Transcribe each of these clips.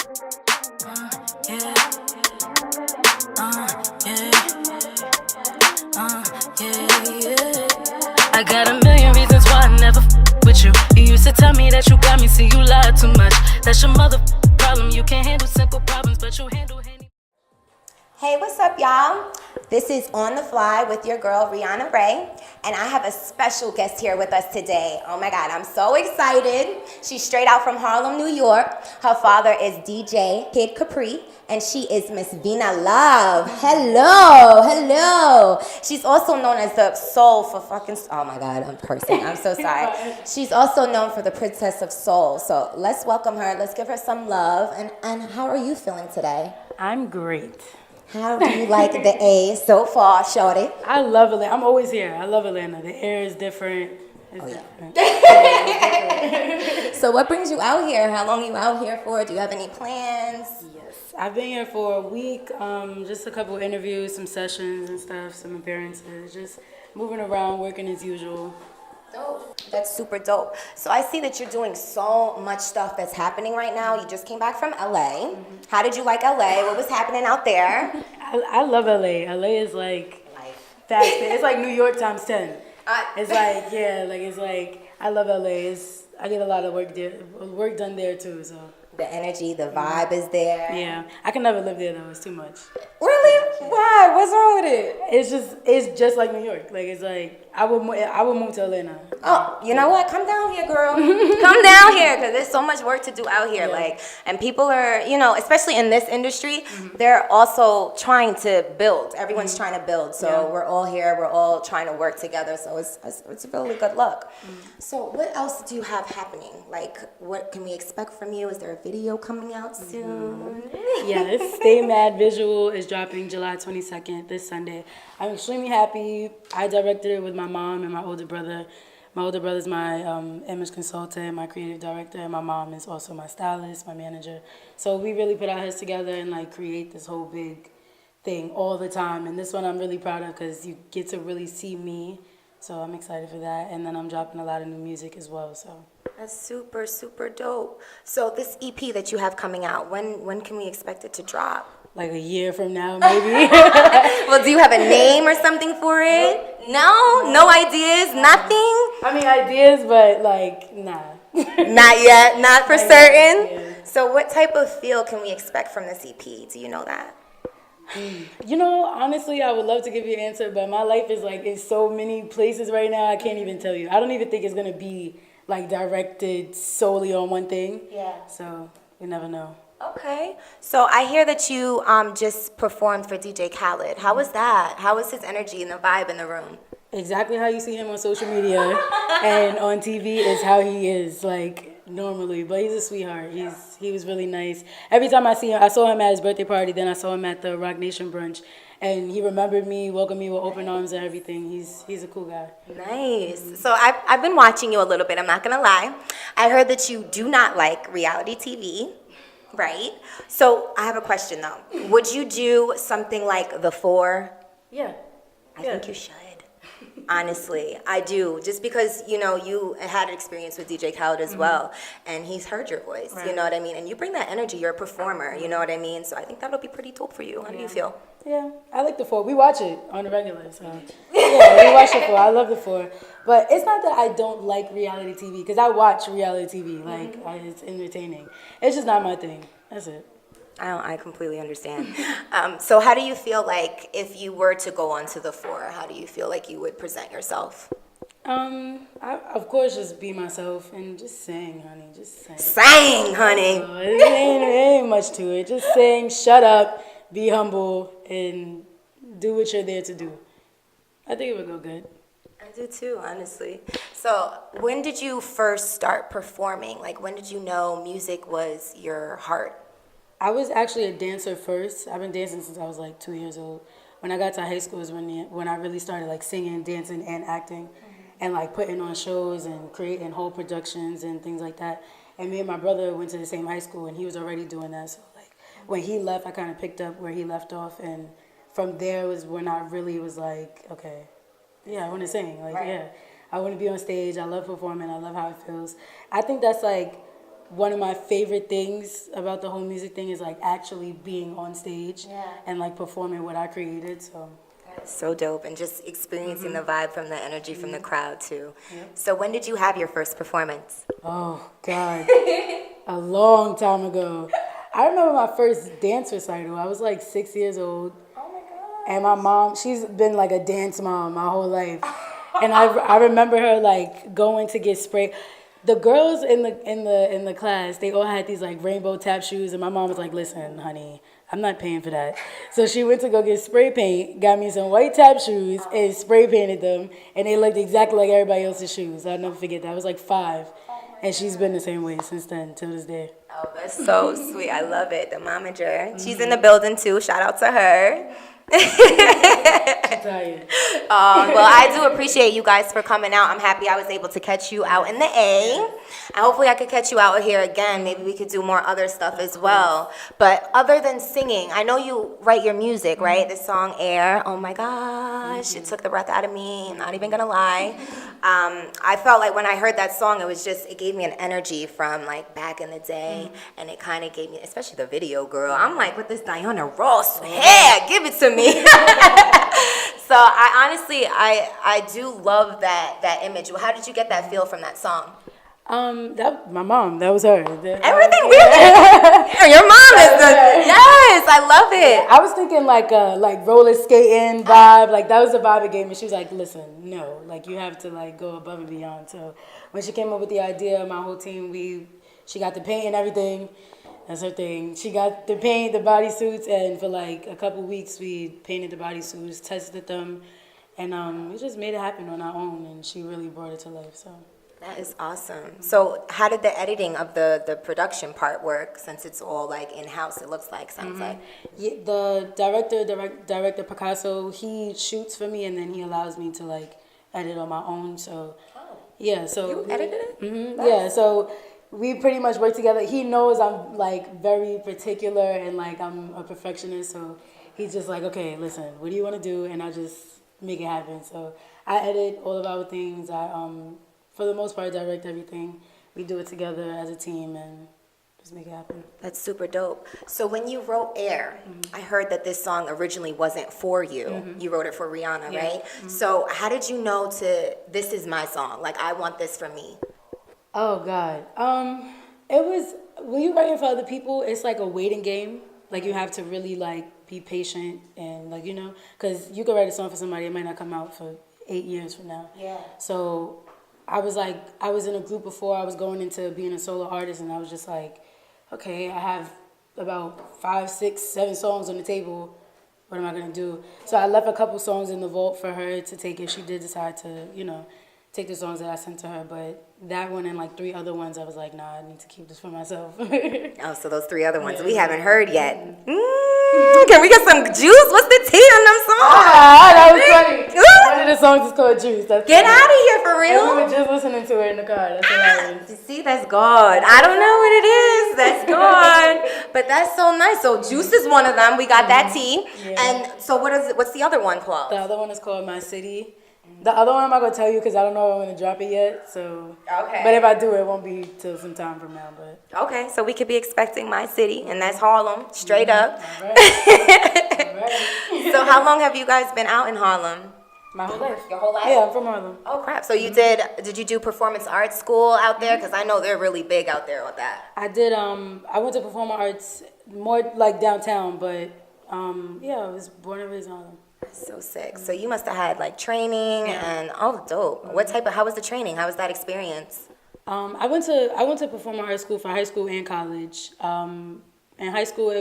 Yeah. Yeah. Yeah. I got a million reasons why I never with you. You used to tell me that you got me, see you lie too much. That's your mother problem. You can't handle simple problems, but you handle any. Hey, what's up, y'all? This is On the Fly with your girl, Reauna Raee, and I have a special guest here with us today. Oh my God, I'm so excited. She's straight out from Harlem, New York. Her father is DJ Kid CAPRI, and she is Miss Vina Love. Hello, hello. She's also known as the soul for fucking, oh my God, I'm cursing, I'm so sorry. She's also known for the Princess of Soul. So let's welcome her, let's give her some love. And how are you feeling today? I'm great. How do you like the A so far, shorty? I love Atlanta. I'm always here. I love Atlanta. The air is different. It's different. So what brings you out here? How long are you out here for? Do you have any plans? Yes. I've been here for a week. Just a couple interviews, some sessions and stuff, some appearances. Just moving around, working as usual. Dope. That's super dope. So I see that you're doing so much stuff that's happening right now. You just came back from LA. How did you like LA? What was happening out there? I love LA. LA is like fast. It's like New York times 10. It's like, yeah, like it's like, I love LA. I get a lot of work done there too, so. The energy, the vibe is there. Yeah, I can never live there though. It's too much. Really? Why? What's wrong with it? It's just like New York. Like it's like I would move to Atlanta. Oh, you know what? Come down here, girl. Come down here, because there's so much work to do out here. Yeah. Like, and people are, especially in this industry, they're also trying to build. Everyone's trying to build. So we're all here. We're all trying to work together. So it's really good luck. So what else do you have happening? Like, what can we expect from you? Is there a video coming out soon? Yes, Stay Mad visual is dropping July 22nd, this Sunday. I'm extremely happy. I directed it with my mom and my older brother. My older brother's my image consultant, my creative director, and my mom is also my stylist, my manager. So we really put our heads together and like create this whole big thing all the time. And this one I'm really proud of because you get to really see me. So I'm excited for that. And then I'm dropping a lot of new music as well. So that's super, super dope. So this EP that you have coming out, when can we expect it to drop? Like a year from now, maybe. Well, do you have a name or something for it? No? No ideas? Nothing? I mean, ideas, but like, nah. Not yet? Not for certain? Yeah. So what type of feel can we expect from this EP? Do you know that? Honestly, I would love to give you an answer, but my life is like in so many places right now, I can't even tell you. I don't even think it's going to be like directed solely on one thing. Yeah. So you never know. Okay. So I hear that you just performed for DJ Khaled. How was that? How was his energy and the vibe in the room? Exactly how you see him on social media and on TV is how he is, like, normally. But he's a sweetheart. He was really nice. Every time I see him, I saw him at his birthday party, then I saw him at the Rock Nation brunch. And he remembered me, welcomed me with open arms and everything. He's a cool guy. Nice. So I've been watching you a little bit, I'm not going to lie. I heard that you do not like reality TV. Right. So I have a question though. Would you do something like The Four? Yeah. I think you should. Honestly, I do. Just because, you had experience with DJ Khaled as well, and he's heard your voice, you know what I mean? And you bring that energy, you're a performer, you know what I mean? So I think that'll be pretty dope for you. How do you feel? Yeah, I like The Four. We watch it on the regular, so yeah, we watch The Four. I love The Four. But it's not that I don't like reality TV, because I watch reality TV. Like, it's entertaining. It's just not my thing. That's it. I completely understand. So how do you feel like if you were to go on to The Four, how do you feel like you would present yourself? I, of course, just be myself and just sing, honey. Just sing. Sing, honey. It ain't much to it. Just sing, shut up, be humble, and do what you're there to do. I think it would go good. I do too, honestly. So when did you first start performing? Like, when did you know music was your heart? I was actually a dancer first. I've been dancing since I was like 2 years old. When I got to high school is when I really started like singing, dancing, and acting, and like putting on shows and creating whole productions and things like that. And me and my brother went to the same high school, and he was already doing that. So like when he left, I kind of picked up where he left off, and from there was when I really was like, okay, yeah, I want to sing. Like, yeah, I want to be on stage. I love performing. I love how it feels. I think that's like one of my favorite things about the whole music thing is like actually being on stage and like performing what I created. So so dope, and just experiencing the vibe from the energy from the crowd too. So when did you have your first performance? oh God, a long time ago. I remember my first dance recital. I was like 6 years old. Oh my God. And my mom, she's been like a dance mom my whole life. And I remember her like going to get sprayed. The girls in the class, they all had these like rainbow tap shoes, and my mom was like, "Listen, honey, I'm not paying for that." So she went to go get spray paint, got me some white tap shoes, and spray painted them, and they looked exactly like everybody else's shoes. I'll never forget that. I was like 5, and she's been the same way since then till this day. Oh, that's so sweet. I love it. The momager. She's in the building too. Shout out to her. Well, I do appreciate you guys for coming out. I'm happy I was able to catch you out in the A. And hopefully I could catch you out here again. Maybe we could do more other stuff as well. But other than singing, I know you write your music, right? This song, Air. Oh my gosh. It took the breath out of me. I'm not even going to lie. I felt like when I heard that song, it gave me an energy from like back in the day. And it kind of gave me, especially the video, girl. I'm like, with this Diana Ross hair, give it to me. So I honestly, I do love that image. How did you get that feel from that song? That my mom. That was her. Everything weird. Your mom is yes. I love it. I was thinking like roller skating vibe. Like that was the vibe it gave me. She was like, "Listen, no, like you have to like go above and beyond." So when she came up with the idea, my whole team, she got the paint and everything. That's her thing. She got the paint, the bodysuits, and for like a couple weeks we painted the bodysuits, tested them, and we just made it happen on our own. And she really brought it to life. So. That is awesome. So how did the editing of the production part work, since it's all like in-house, it looks like, sounds like? Yeah, the director Picasso, he shoots for me and then he allows me to like edit on my own. So yeah, so you edited it? Mm-hmm, yeah, so we pretty much work together. He knows I'm like very particular and like I'm a perfectionist, so he's just like, okay, listen, what do you want to do? And I just make it happen. So I edit all of our things. For the most part, direct everything. We do it together as a team and just make it happen. That's super dope. So when you wrote Air, I heard that this song originally wasn't for you. You wrote it for Rihanna, right? So how did you know this is my song? Like, I want this for me. Oh, God. It was, when you're writing for other people, it's like a waiting game. Like, you have to really, like, be patient and, like, you know, because you could write a song for somebody, it might not come out for 8 years from now. Yeah. So I was in a group before I was going into being a solo artist, and I was just like, okay, I have about 5, 6, 7 songs on the table. What am I going to do? So I left a couple songs in the vault for her to take if she did decide to, you know, take the songs that I sent to her. But that one and like 3 other ones, I was like, nah, I need to keep this for myself. Oh, so those 3 other ones we haven't heard yet. Can we get some juice? What's the tea on them songs? That was funny. One of the songs is called Juice. Get out of here, for real? And we were just listening to it in the car. That's hilarious. See, that's God. I don't know what it is. That's God. But that's so nice. So Juice is one of them. We got that tea. Yeah. And so what's the other one called? The other one is called My City. The other one I'm not going to tell you because I don't know if I'm going to drop it yet. So, okay. But if I do, it won't be till some time from now. But okay, so we could be expecting My City, and that's Harlem, straight up. All right. All right. So how long have you guys been out in Harlem? My whole life. Your whole life? Yeah, I'm from Harlem. Oh, crap. So you did you do performance arts school out there? Because I know they're really big out there with that. I did, I went to performing arts more like downtown, but yeah, I was born and raised in Harlem. That's so sick. So you must have had like training and dope. How was the training? How was that experience? I went to performing arts school for high school and college. In high school,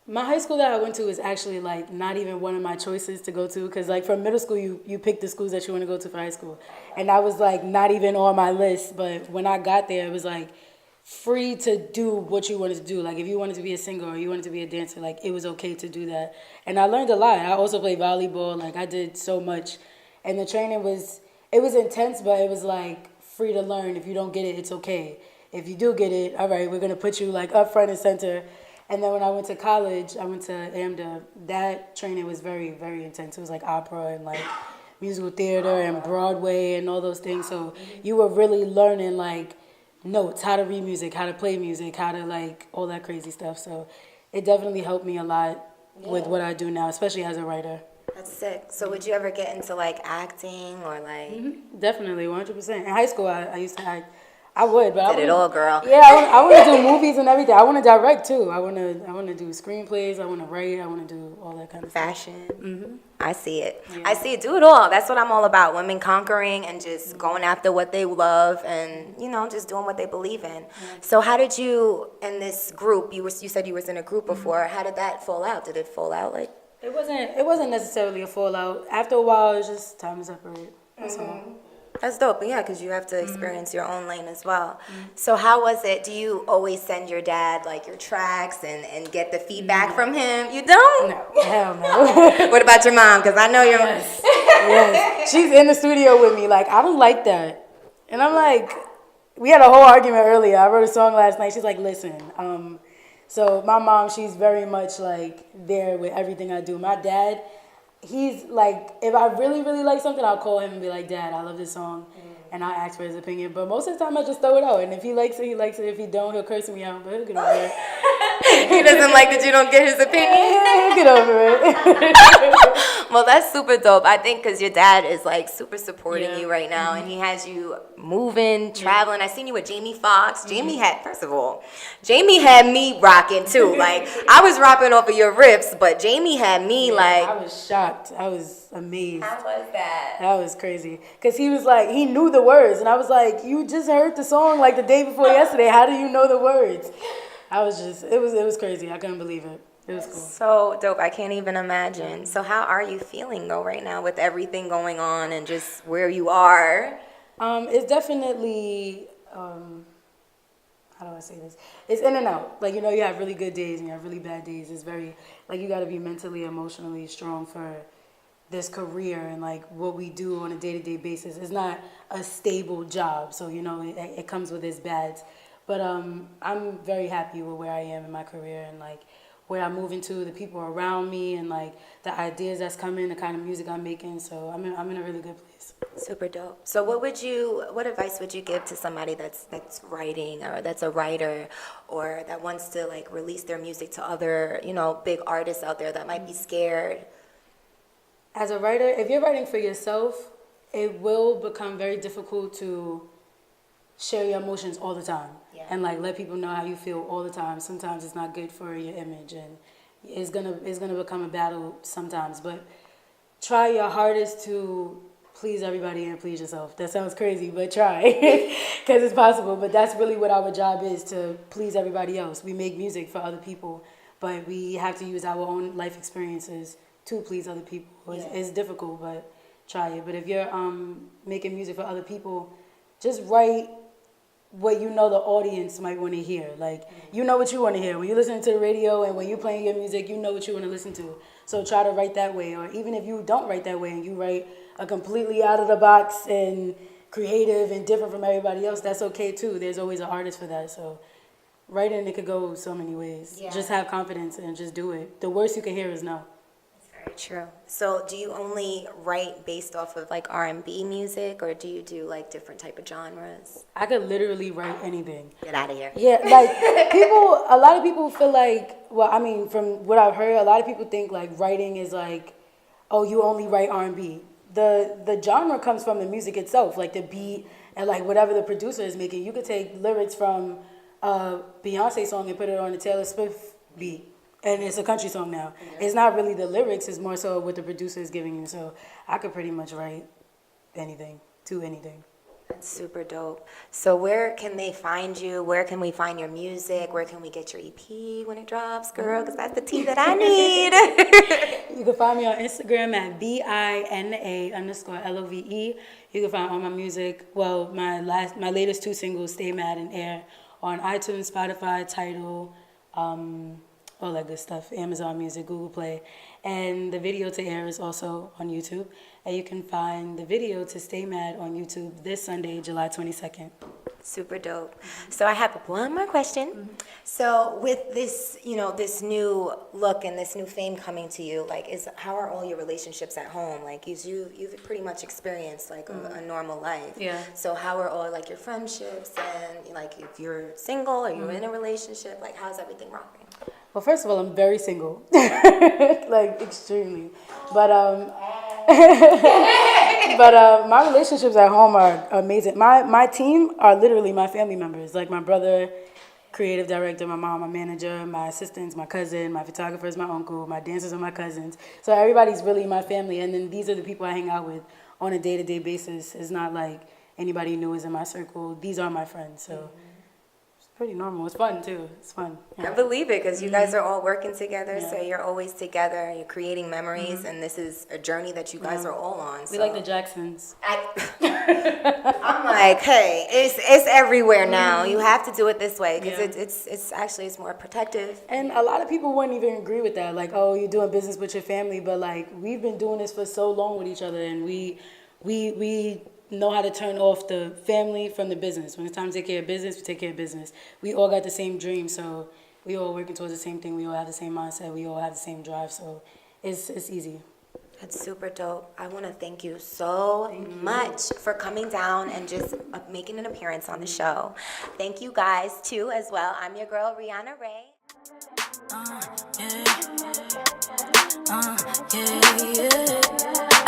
my high school that I went to is actually like not even one of my choices to go to, because like from middle school you pick the schools that you want to go to for high school, and that was like not even on my list. But when I got there, it was like free to do what you wanted to do. Like if you wanted to be a singer or you wanted to be a dancer, like it was okay to do that. And I learned a lot. I also played volleyball. Like I did so much, and the training was intense, but it was like free to learn. If you don't get it, it's okay. If you do get it, all right, we're gonna put you like up front and center. And then when I went to college, I went to AMDA. That training was very, very intense. It was like opera and like musical theater and Broadway and all those things. So you were really learning like notes, how to read music, how to play music, how to like all that crazy stuff. So it definitely helped me a lot with what I do now, especially as a writer. That's sick. So would you ever get into like acting or like? Definitely, 100%. In high school, I used to act. I would, but Did it all, girl. Yeah, I want to do movies and everything. I want to direct too. I want to do screenplays. I want to write. I want to do all that kind of Fashion. stuff. I see it. Yeah. I see it. Do it all. That's what I'm all about. Women conquering and just going after what they love and, you know, just doing what they believe in. So how did you, in this group, you said you was in a group before. How did that fall out? Did it fall out like? It wasn't necessarily a fallout. After a while, it was just time to separate. That's all. That's dope. Yeah, because you have to experience your own lane as well. So how was it? Do you always send your dad like your tracks and get the feedback from him? You don't? No, hell no. What about your mom? Because I know your mom. Yes. She's in the studio with me. Like, I don't like that. And I'm like, we had a whole argument earlier. I wrote a song last night. She's like, listen. So my mom, she's very much like there with everything I do. My dad, he's like, if I really, really like something, I'll call him and be like, Dad, I love this song. And I'll ask for his opinion. But most of the time, I just throw it out. And if he likes it, he likes it. If he don't, he'll curse me out. But he'll get over it. He doesn't like that you don't get his opinion. He'll get over it. Well, that's super dope. I think because your dad is like super supporting Yeah. you right now, and he has you moving, traveling. I seen you with Jamie Foxx. Jamie Jamie had me rocking too. Like I was rocking off of your riffs, but Jamie had me like. I was shocked. I was amazed. How was that? That was crazy. Because he was like, he knew the words. And I was like, you just heard the song like the day before yesterday. How do you know the words? I was just, it was crazy. I couldn't believe it. It was cool. So dope. I can't even imagine. So how are you feeling though right now with everything going on and just where you are? It's definitely, how do I say this? It's in and out. Like, you know, you have really good days and you have really bad days. It's very, like, you got to be mentally, emotionally strong for this career and, like, what we do on a day-to-day basis. It's not a stable job. So, you know, it comes with its bads. But I'm very happy with where I am in my career and, like, where I'm moving to, the people around me, and like the ideas that's coming, the kind of music I'm making. So I'm in a really good place. Super dope. So what advice would you give to somebody that's writing or that's a writer or that wants to like release their music to other, you know, big artists out there that might be scared? As a writer, if you're writing for yourself, it will become very difficult to share your emotions all the time. Yeah. And like let people know how you feel all the time. Sometimes it's not good for your image and it's gonna become a battle sometimes. But try your hardest to please everybody and please yourself. That sounds crazy, but try. Because it's possible. But that's really what our job is, to please everybody else. We make music for other people, but we have to use our own life experiences to please other people. It's difficult, but try it. But if you're making music for other people, just write what you know the audience might want to hear. Like, you know what you want to hear. When you're listening to the radio and when you're playing your music, you know what you want to listen to. So try to write that way. Or even if you don't write that way and you write a completely out of the box and creative and different from everybody else, that's okay too. There's always an artist for that. So writing, it could go so many ways. Yeah. Just have confidence and just do it. The worst you can hear is no. Very true. So do you only write based off of like R&B music or do you do like different type of genres? I could literally write anything. Get out of here. Yeah, like a lot of people feel like, well, I mean, from what I've heard, a lot of people think like writing is like, oh, you only write R&B. The genre comes from the music itself, like the beat and like whatever the producer is making. You could take lyrics from a Beyonce song and put it on a Taylor Swift beat. And it's a country song now. It's not really the lyrics, it's more so what the producer is giving you. So I could pretty much write anything to anything. That's super dope. So where can they find you? Where can we find your music? Where can we get your EP when it drops, girl? Because that's the tea that I need. You can find me on Instagram at VINA_LOVE. You can find all my music, well, my latest 2 singles, Stay Mad and Air, on iTunes, Spotify, Tidal, all that good stuff, Amazon Music, Google Play. And the video to Air is also on YouTube. And you can find the video to Stay Mad on YouTube this Sunday, July 22nd. Super dope. So I have one more question. So with this, this new look and this new fame coming to you, like, how are all your relationships at home? Like, you've pretty much experienced like a normal life. Yeah. So how are all like your friendships and like if you're single or you're in a relationship, like how's everything rocking? Well, first of all, I'm very single, like extremely. But my relationships at home are amazing. My team are literally my family members. Like my brother, creative director, my mom, my manager, my assistants, my cousin, my photographers, my uncle, my dancers are my cousins. So everybody's really my family. And then these are the people I hang out with on a day-to-day basis. It's not like anybody new is in my circle. These are my friends. So. Pretty normal. It's fun too. It's fun. Yeah. I believe it because you guys are all working together, so you're always together. You're creating memories, and this is a journey that you guys are all on. So. We like the Jacksons. I'm like, hey, it's everywhere now. You have to do it this way because it's more protective. And a lot of people wouldn't even agree with that. Like, oh, you're doing business with your family, but like we've been doing this for so long with each other, and we know how to turn off the family from the business. When it's time to take care of business, we take care of business. We all got the same dream, so we all working towards the same thing. We all have the same mindset. We all have the same drive, so it's easy. That's super dope. I want to thank you so much for coming down and just making an appearance on the show. Thank you guys, too, as well. I'm your girl, Reauna Raee.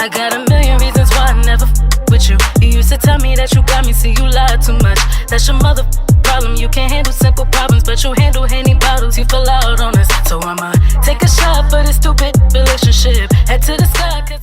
I got a million reasons why I never with you. You used to tell me that you got me, see you lie too much. That's your mother problem. You can't handle simple problems, but you handle Henny bottles. You fell out on us, so I'ma take a shot for this stupid relationship. Head to the sky.